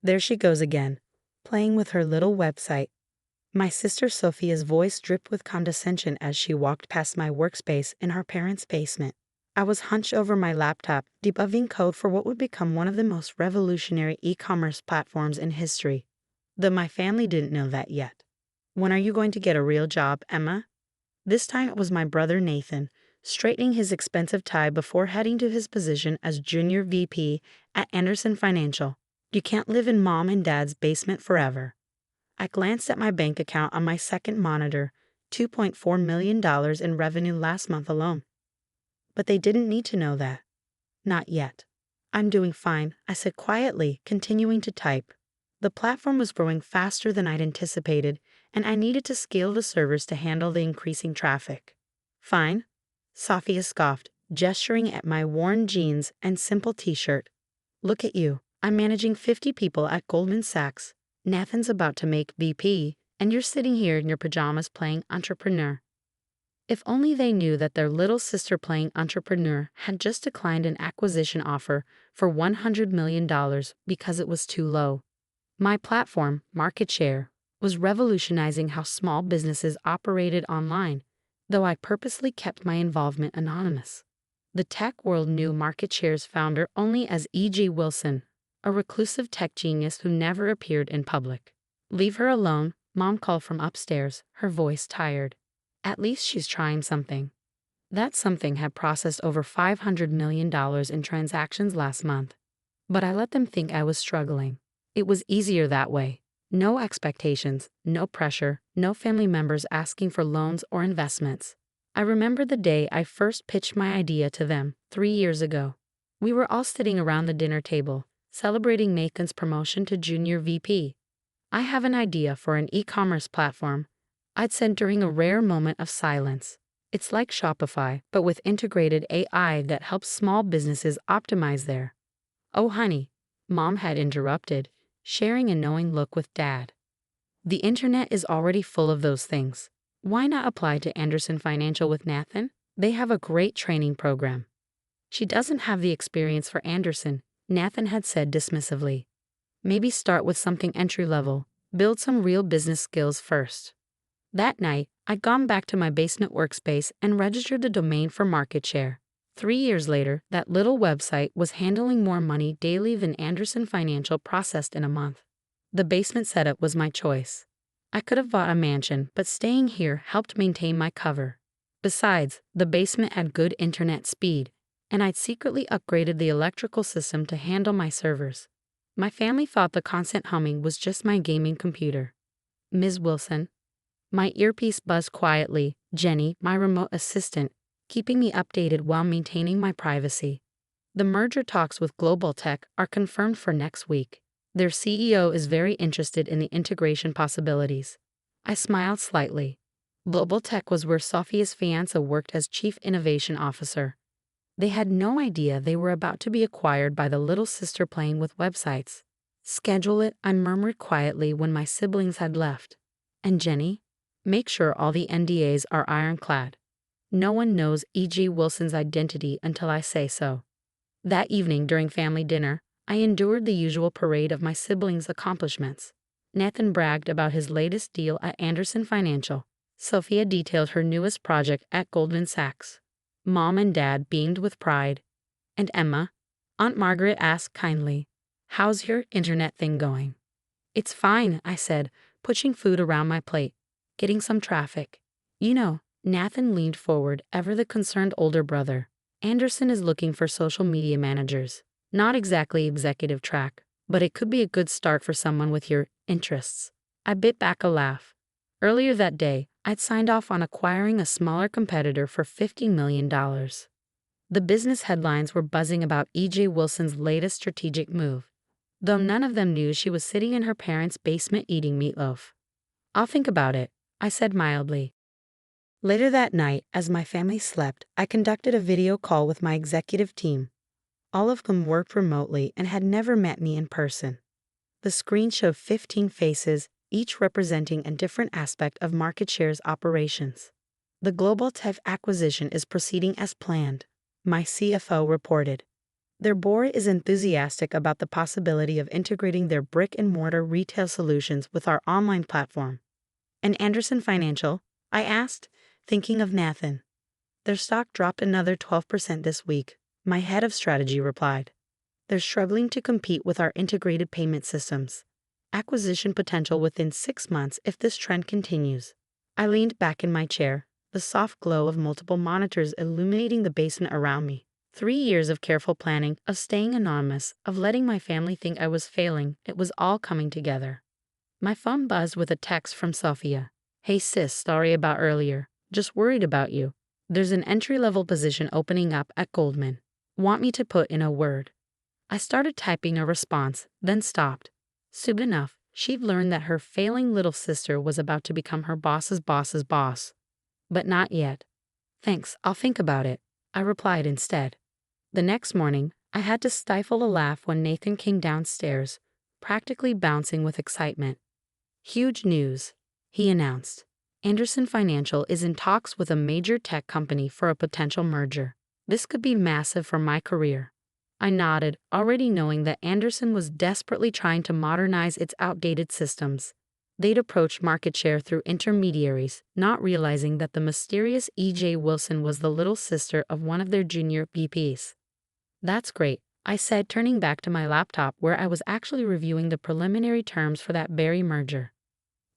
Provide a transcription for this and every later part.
There she goes again, playing with her little website. My sister Sophia's voice dripped with condescension as she walked past my workspace in her parents' basement. I was hunched over my laptop, debugging code for what would become one of the most revolutionary e-commerce platforms in history. Though my family didn't know that yet. When are you going to get a real job, Emma? This time it was my brother Nathan, straightening his expensive tie before heading to his position as junior VP at Anderson Financial. You can't live in mom and dad's basement forever. I glanced at my bank account on my second monitor, $2.4 million in revenue last month alone. But they didn't need to know that. Not yet. I'm doing fine, I said quietly, continuing to type. The platform was growing faster than I'd anticipated, and I needed to scale the servers to handle the increasing traffic. Fine, Sophia scoffed, gesturing at my worn jeans and simple t-shirt. Look at you, I'm managing 50 people at Goldman Sachs. Nathan's about to make VP, and you're sitting here in your pajamas playing entrepreneur. If only they knew that their little sister playing entrepreneur had just declined an acquisition offer for $100 million because it was too low. My platform, Market Share, was revolutionizing how small businesses operated online, though I purposely kept my involvement anonymous. The tech world knew Market Share's founder only as E.G. Wilson, a reclusive tech genius who never appeared in public. Leave her alone, Mom called from upstairs, her voice tired. At least she's trying something. That something had processed over $500 million in transactions last month. But I let them think I was struggling. It was easier that way. No expectations, no pressure, no family members asking for loans or investments. I remember the day I first pitched my idea to them, 3 years ago. We were all sitting around the dinner table, celebrating Nathan's promotion to junior VP. I have an idea for an e-commerce platform, I'd said during a rare moment of silence. It's like Shopify, but with integrated AI that helps small businesses optimize their. Oh honey, Mom had interrupted, sharing a knowing look with Dad. The internet is already full of those things. Why not apply to Anderson Financial with Nathan? They have a great training program. She doesn't have the experience for Anderson, Nathan had said dismissively. Maybe start with something entry-level, build some real business skills first. That night, I'd gone back to my basement workspace and registered the domain for Market Share. 3 years later, that little website was handling more money daily than Anderson Financial processed in a month. The basement setup was my choice. I could have bought a mansion, but staying here helped maintain my cover. Besides, the basement had good internet speed, and I'd secretly upgraded the electrical system to handle my servers. My family thought the constant humming was just my gaming computer. Ms. Wilson. My earpiece buzzed quietly, Jenny, my remote assistant, keeping me updated while maintaining my privacy. The merger talks with Global Tech are confirmed for next week. Their CEO is very interested in the integration possibilities. I smiled slightly. Global Tech was where Sophia's fiancé worked as Chief Innovation Officer. They had no idea they were about to be acquired by the little sister playing with websites. Schedule it, I murmured quietly when my siblings had left. And Jenny? Make sure all the NDAs are ironclad. No one knows E.G. Wilson's identity until I say so. That evening during family dinner, I endured the usual parade of my siblings' accomplishments. Nathan bragged about his latest deal at Anderson Financial. Sophia detailed her newest project at Goldman Sachs. Mom and Dad beamed with pride. And Emma? Aunt Margaret asked kindly, "How's your internet thing going?" "It's fine," I said, pushing food around my plate. "Getting some traffic." You know, Nathan leaned forward, ever the concerned older brother. Anderson is looking for social media managers. Not exactly executive track, but it could be a good start for someone with your interests. I bit back a laugh. Earlier that day, I'd signed off on acquiring a smaller competitor for $50 million. The business headlines were buzzing about E.J. Wilson's latest strategic move, though none of them knew she was sitting in her parents' basement eating meatloaf. "I'll think about it," I said mildly. Later that night, as my family slept, I conducted a video call with my executive team. All of them worked remotely and had never met me in person. The screen showed 15 faces, each representing a different aspect of Market Share's operations. "The Global Tech acquisition is proceeding as planned," my CFO reported. Their board is enthusiastic about the possibility of integrating their brick-and-mortar retail solutions with our online platform. And Anderson Financial? I asked, thinking of Nathan. Their stock dropped another 12% this week, my head of strategy replied. They're struggling to compete with our integrated payment systems. Acquisition potential within 6 months if this trend continues. I leaned back in my chair, the soft glow of multiple monitors illuminating the basement around me. 3 years of careful planning, of staying anonymous, of letting my family think I was failing, it was all coming together. My phone buzzed with a text from Sophia. Hey sis, sorry about earlier. Just worried about you. There's an entry-level position opening up at Goldman. Want me to put in a word? I started typing a response, then stopped. Soon enough, she'd learned that her failing little sister was about to become her boss's boss's boss. But not yet. Thanks, I'll think about it, I replied instead. The next morning, I had to stifle a laugh when Nathan came downstairs, practically bouncing with excitement. Huge news, he announced. Anderson Financial is in talks with a major tech company for a potential merger. This could be massive for my career. I nodded, already knowing that Anderson was desperately trying to modernize its outdated systems. They'd approached market share through intermediaries, not realizing that the mysterious E.J. Wilson was the little sister of one of their junior VPs. That's great, I said, turning back to my laptop where I was actually reviewing the preliminary terms for that very merger.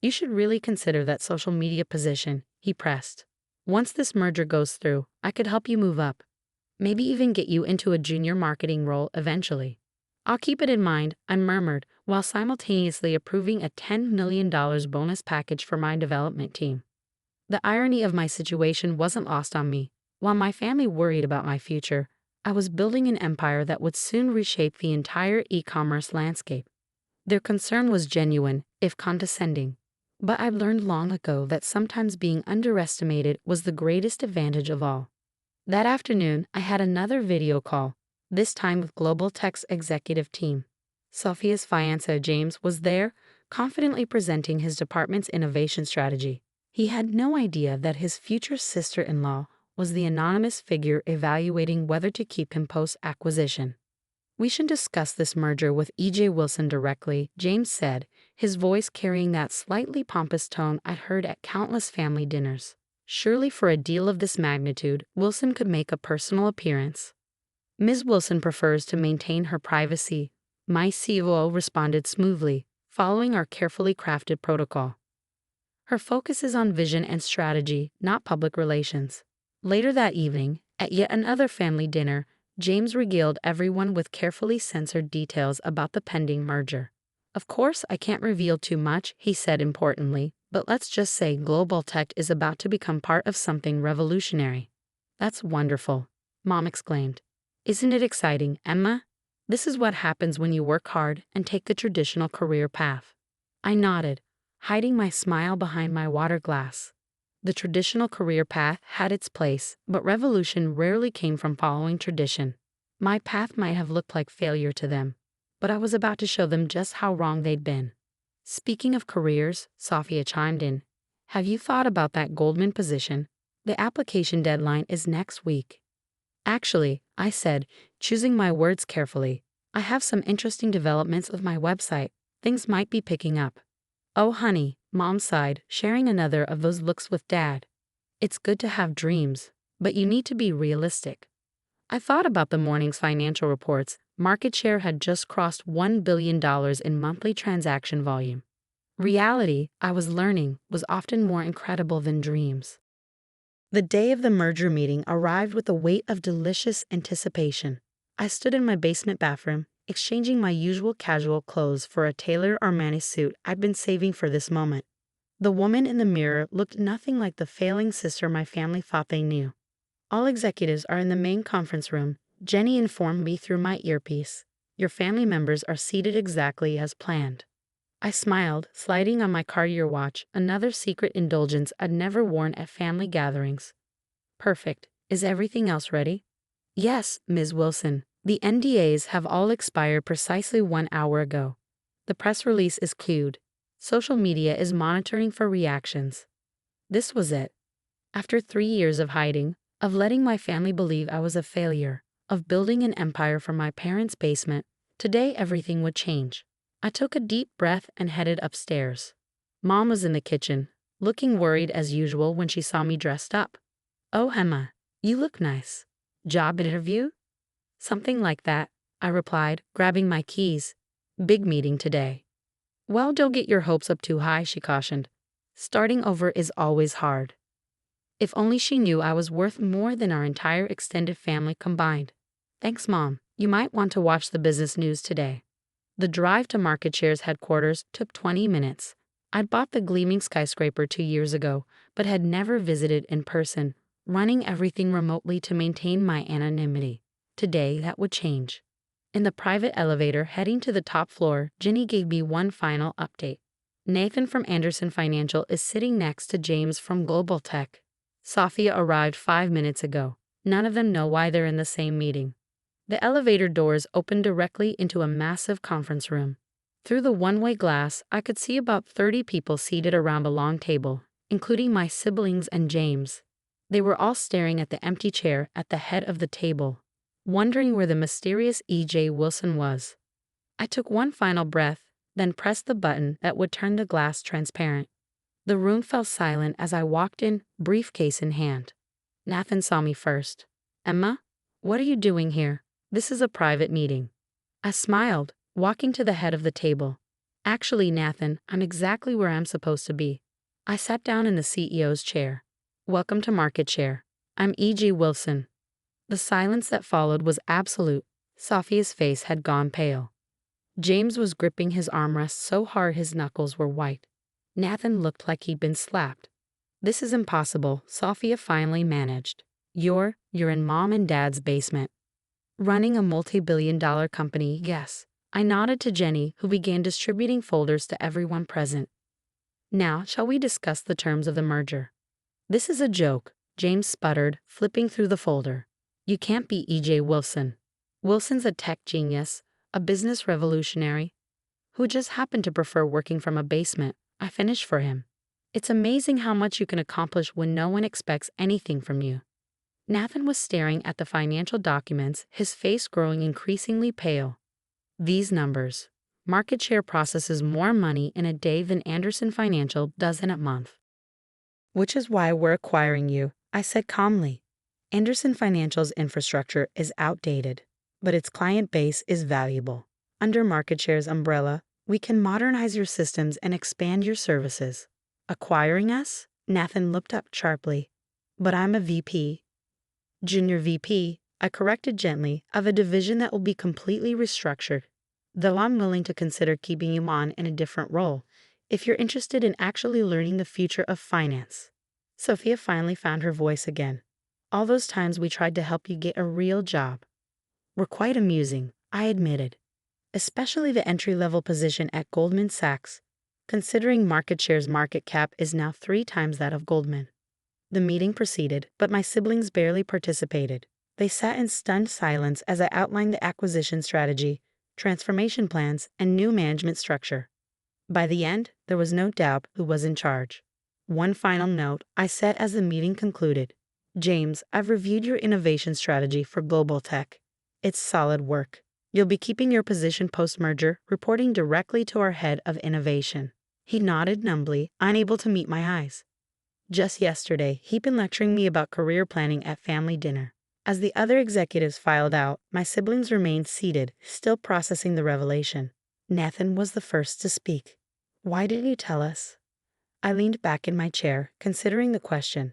You should really consider that social media position, he pressed. Once this merger goes through, I could help you move up. Maybe even get you into a junior marketing role eventually. I'll keep it in mind, I murmured, while simultaneously approving a $10 million bonus package for my development team. The irony of my situation wasn't lost on me. While my family worried about my future, I was building an empire that would soon reshape the entire e-commerce landscape. Their concern was genuine, if condescending. But I've learned long ago that sometimes being underestimated was the greatest advantage of all. That afternoon, I had another video call, this time with Global Tech's executive team. Sophia's fiancé James was there, confidently presenting his department's innovation strategy. He had no idea that his future sister-in-law was the anonymous figure evaluating whether to keep him post-acquisition. We should discuss this merger with E.J. Wilson directly, James said, his voice carrying that slightly pompous tone I'd heard at countless family dinners. Surely for a deal of this magnitude, Wilson could make a personal appearance. Ms. Wilson prefers to maintain her privacy, my COO responded smoothly, following our carefully crafted protocol. Her focus is on vision and strategy, not public relations. Later that evening, at yet another family dinner, James regaled everyone with carefully censored details about the pending merger. Of course, I can't reveal too much, he said importantly, but let's just say Global Tech is about to become part of something revolutionary. That's wonderful, Mom exclaimed. Isn't it exciting, Emma? This is what happens when you work hard and take the traditional career path. I nodded, hiding my smile behind my water glass. The traditional career path had its place, but revolution rarely came from following tradition. My path might have looked like failure to them, but I was about to show them just how wrong they'd been. Speaking of careers, Sophia chimed in. Have you thought about that Goldman position? The application deadline is next week. Actually, I said, choosing my words carefully, I have some interesting developments with my website. Things might be picking up. Oh honey, Mom sighed, sharing another of those looks with Dad. It's good to have dreams, but you need to be realistic. I thought about the morning's financial reports. Market share had just crossed $1 billion in monthly transaction volume. Reality, I was learning, was often more incredible than dreams. The day of the merger meeting arrived with a weight of delicious anticipation. I stood in my basement bathroom, exchanging my usual casual clothes for a tailored Armani suit I'd been saving for this moment. The woman in the mirror looked nothing like the failing sister my family thought they knew. All executives are in the main conference room, Jenny informed me through my earpiece. Your family members are seated exactly as planned. I smiled, sliding on my Cartier watch, another secret indulgence I'd never worn at family gatherings. Perfect. Is everything else ready? Yes, Ms. Wilson. The NDAs have all expired precisely 1 hour ago. The press release is queued. Social media is monitoring for reactions. This was it. After 3 years of hiding, of letting my family believe I was a failure, of building an empire from my parents' basement. Today everything would change. I took a deep breath and headed upstairs. Mom was in the kitchen, looking worried as usual when she saw me dressed up. "Oh, Emma, you look nice. Job interview?" "Something like that," I replied, grabbing my keys. "Big meeting today." "Well, don't get your hopes up too high," she cautioned. "Starting over is always hard." If only she knew I was worth more than our entire extended family combined. "Thanks, Mom. You might want to watch the business news today." The drive to MarketShare's headquarters took 20 minutes. I'd bought the gleaming skyscraper 2 years ago, but had never visited in person, running everything remotely to maintain my anonymity. Today, that would change. In the private elevator heading to the top floor, Ginny gave me one final update. "Nathan from Anderson Financial is sitting next to James from Global Tech. Sophia arrived 5 minutes ago. None of them know why they're in the same meeting." The elevator doors opened directly into a massive conference room. Through the one-way glass, I could see about 30 people seated around a long table, including my siblings and James. They were all staring at the empty chair at the head of the table, wondering where the mysterious E.J. Wilson was. I took one final breath, then pressed the button that would turn the glass transparent. The room fell silent as I walked in, briefcase in hand. Nathan saw me first. "Emma, what are you doing here? This is a private meeting." I smiled, walking to the head of the table. "Actually, Nathan, I'm exactly where I'm supposed to be." I sat down in the CEO's chair. "Welcome to MarketShare. I'm E.G. Wilson." The silence that followed was absolute. Sophia's face had gone pale. James was gripping his armrest so hard his knuckles were white. Nathan looked like he'd been slapped. "This is impossible," Sophia finally managed. You're in Mom and Dad's basement. Running a multi-billion-dollar company, yes." I nodded to Jenny, who began distributing folders to everyone present. "Now, shall we discuss the terms of the merger?" "This is a joke," James sputtered, flipping through the folder. "You can't be E.J. Wilson. Wilson's a tech genius, a business revolutionary, who just happened to prefer working from a basement." I finished for him. "It's amazing how much you can accomplish when no one expects anything from you." Nathan was staring at the financial documents, his face growing increasingly pale. "These numbers. MarketShare processes more money in a day than Anderson Financial does in a month." "Which is why we're acquiring you," I said calmly. "Anderson Financial's infrastructure is outdated, but its client base is valuable. Under MarketShare's umbrella, we can modernize your systems and expand your services." "Acquiring us?" Nathan looked up sharply. "But I'm a VP. Junior VP, I corrected gently, of a division that will be completely restructured. Though I'm willing to consider keeping you on in a different role, if you're interested in actually learning the future of finance." Sophia finally found her voice again. "All those times we tried to help you get a real job were quite amusing," I admitted. "Especially the entry-level position at Goldman Sachs, considering MarketShare's market cap is now 3 times that of Goldman." The meeting proceeded, but my siblings barely participated. They sat in stunned silence as I outlined the acquisition strategy, transformation plans, and new management structure. By the end, there was no doubt who was in charge. One final note I said as the meeting concluded. "James, I've reviewed your innovation strategy for Global Tech. It's solid work. You'll be keeping your position post-merger, reporting directly to our head of innovation." He nodded numbly, unable to meet my eyes. Just yesterday, he'd been lecturing me about career planning at family dinner. As the other executives filed out, my siblings remained seated, still processing the revelation. Nathan was the first to speak. "Why didn't you tell us?" I leaned back in my chair, considering the question.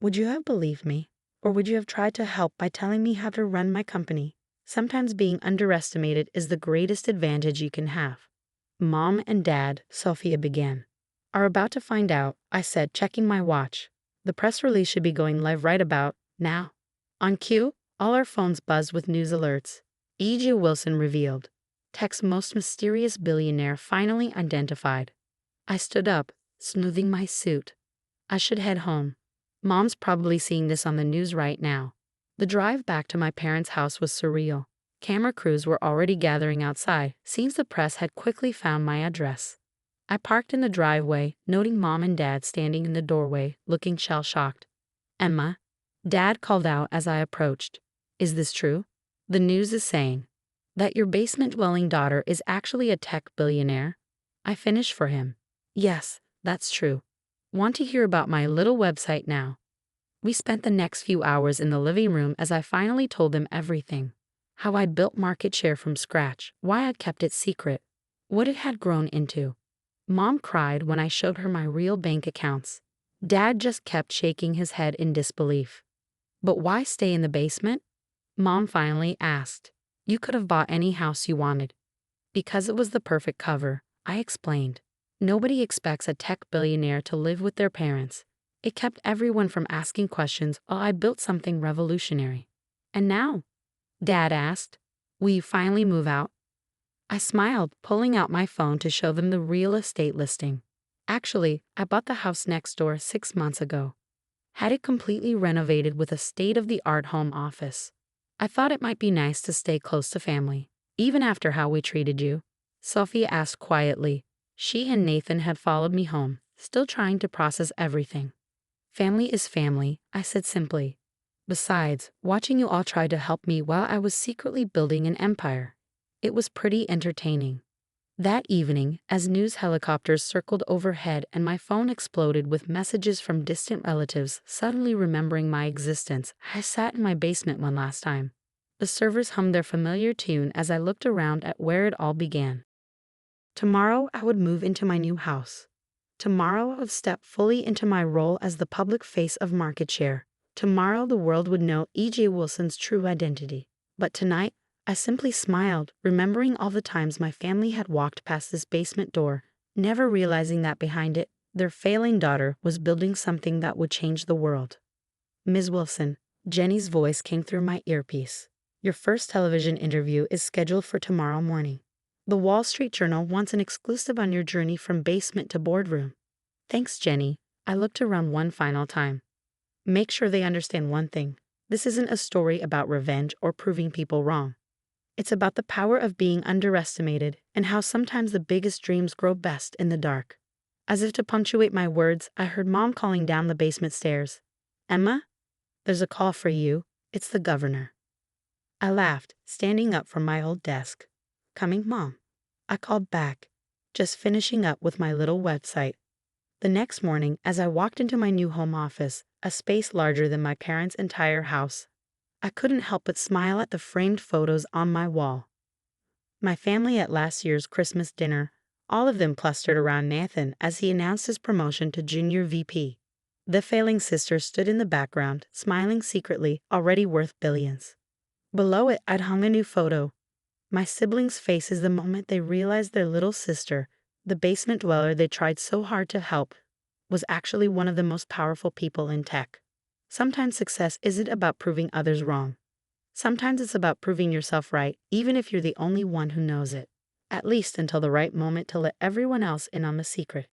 "Would you have believed me? Or would you have tried to help by telling me how to run my company? Sometimes being underestimated is the greatest advantage you can have." "Mom and Dad," Sophia began, "are about to find out," I said, checking my watch. "The press release should be going live right about now." On cue, all our phones buzzed with news alerts. E.G. Wilson revealed. Tech's most mysterious billionaire finally identified. I stood up, smoothing my suit. I should head home. Mom's probably seeing this on the news right now. The drive back to my parents' house was surreal. Camera crews were already gathering outside, since the press had quickly found my address. I parked in the driveway, noting Mom and Dad standing in the doorway, looking shell-shocked. "Emma," Dad called out as I approached. "Is this true?" The news is saying that your basement-dwelling daughter is actually a tech billionaire. I finished for him. Yes, that's true. Want to hear about my little website now? We spent the next few hours in the living room as I finally told them everything. How I built market share from scratch, why I'd kept it secret, what it had grown into. Mom cried when I showed her my real bank accounts. Dad just kept shaking his head in disbelief. But why stay in the basement? Mom finally asked. You could have bought any house you wanted. Because it was the perfect cover, I explained. Nobody expects a tech billionaire to live with their parents. It kept everyone from asking questions while I built something revolutionary. And now? Dad asked. Will you finally move out? I smiled, pulling out my phone to show them the real estate listing. Actually, I bought the house next door 6 months ago. Had it completely renovated with a state-of-the-art home office. I thought it might be nice to stay close to family, even after how we treated you. Sophie asked quietly. She and Nathan had followed me home, still trying to process everything. Family is family, I said simply. Besides, watching you all try to help me while I was secretly building an empire. It was pretty entertaining. That evening, as news helicopters circled overhead and my phone exploded with messages from distant relatives suddenly remembering my existence, I sat in my basement one last time. The servers hummed their familiar tune as I looked around at where it all began. Tomorrow I would move into my new house. Tomorrow I would step fully into my role as the public face of market share. Tomorrow the world would know E.J. Wilson's true identity. But tonight, I simply smiled, remembering all the times my family had walked past this basement door, never realizing that behind it, their failing daughter was building something that would change the world. Ms. Wilson, Jenny's voice came through my earpiece. Your first television interview is scheduled for tomorrow morning. The Wall Street Journal wants an exclusive on your journey from basement to boardroom. Thanks, Jenny. I looked around one final time. Make sure they understand one thing. This isn't a story about revenge or proving people wrong. It's about the power of being underestimated and how sometimes the biggest dreams grow best in the dark. As if to punctuate my words, I heard Mom calling down the basement stairs. Emma, there's a call for you. It's the governor. I laughed, standing up from my old desk. Coming, Mom. I called back, just finishing up with my little website. The next morning, as I walked into my new home office, a space larger than my parents' entire house, I couldn't help but smile at the framed photos on my wall. My family at last year's Christmas dinner, all of them clustered around Nathan as he announced his promotion to junior VP. The failing sister stood in the background, smiling secretly, already worth billions. Below it, I'd hung a new photo. My siblings' faces the moment they realized their little sister, the basement dweller they tried so hard to help, was actually one of the most powerful people in tech. Sometimes success isn't about proving others wrong. Sometimes it's about proving yourself right, even if you're the only one who knows it. At least until the right moment to let everyone else in on the secret.